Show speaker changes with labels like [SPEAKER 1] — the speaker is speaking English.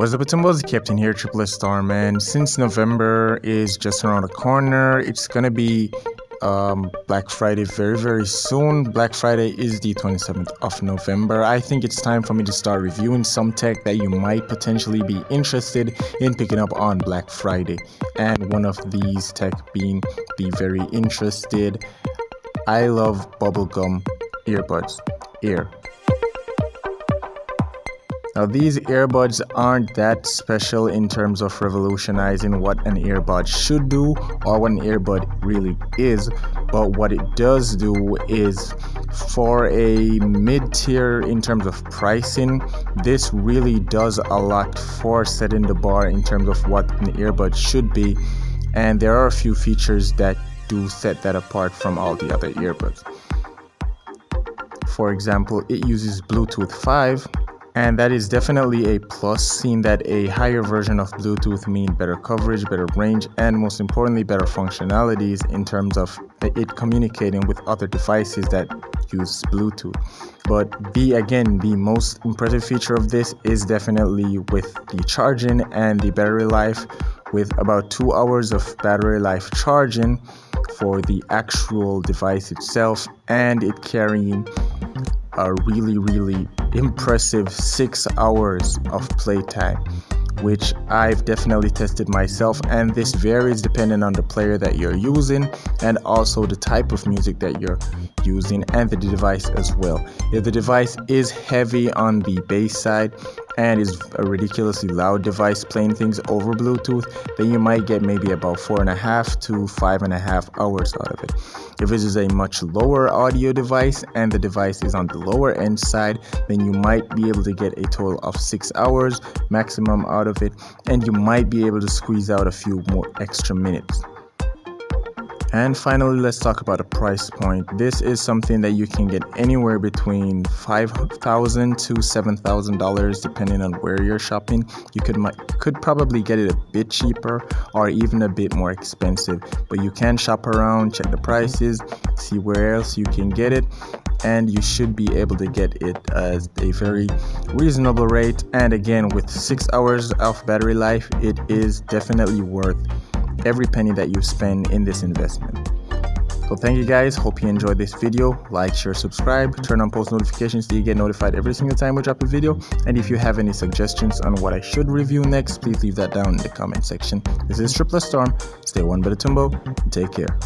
[SPEAKER 1] What's up, it's the Captain here, Triple Storm, and since November is just around the corner, it's gonna be Black Friday very soon. Black Friday is the 27th of November. I think it's time for me to start reviewing some tech that you might potentially be interested in picking up on Black Friday, and one of these tech being the very interested I love bubblegum earbuds ear. Now, these earbuds aren't that special in terms of revolutionizing what an earbud should do or what an earbud really is, but what it does do is, for a mid-tier in terms of pricing, this really does a lot for setting the bar in terms of what an earbud should be, and there are a few features that do set that apart from all the other earbuds. For example, it uses Bluetooth 5, and that is definitely a plus, seeing that a higher version of Bluetooth means better coverage, better range, and most importantly, better functionalities in terms of it communicating with other devices that use Bluetooth. But the most impressive feature of this is definitely with the charging and the battery life, with about 2 hours of battery life charging for the actual device itself, and it carrying a really impressive 6 hours of playtime, which I've definitely tested myself, and this varies depending on the player that you're using and also the type of music that you're using and the device as well. If the device is heavy on the bass side and is a ridiculously loud device playing things over Bluetooth, then you might get maybe about 4.5 to 5.5 hours out of it. If it is a much lower audio device and the device is on the lower end side, then you might be able to get a total of 6 hours maximum out of it, and you might be able to squeeze out a few more extra minutes. And finally, let's talk about a price point. This is something that you can get anywhere between $5,000 to $7,000 depending on where you're shopping. You could probably get it a bit cheaper or even a bit more expensive, but you can shop around, check the prices, see where else you can get it, and you should be able to get it at a very reasonable rate. And again, with 6 hours of battery life, it is definitely worth every penny that you spend in this investment. So thank you guys, hope you enjoyed this video. Like, share, subscribe, turn on post notifications so you get notified every single time we drop a video. And if you have any suggestions on what I should review next, please leave that down in the comment section. This is Triple Storm. Stay one better Tumbo, and take care.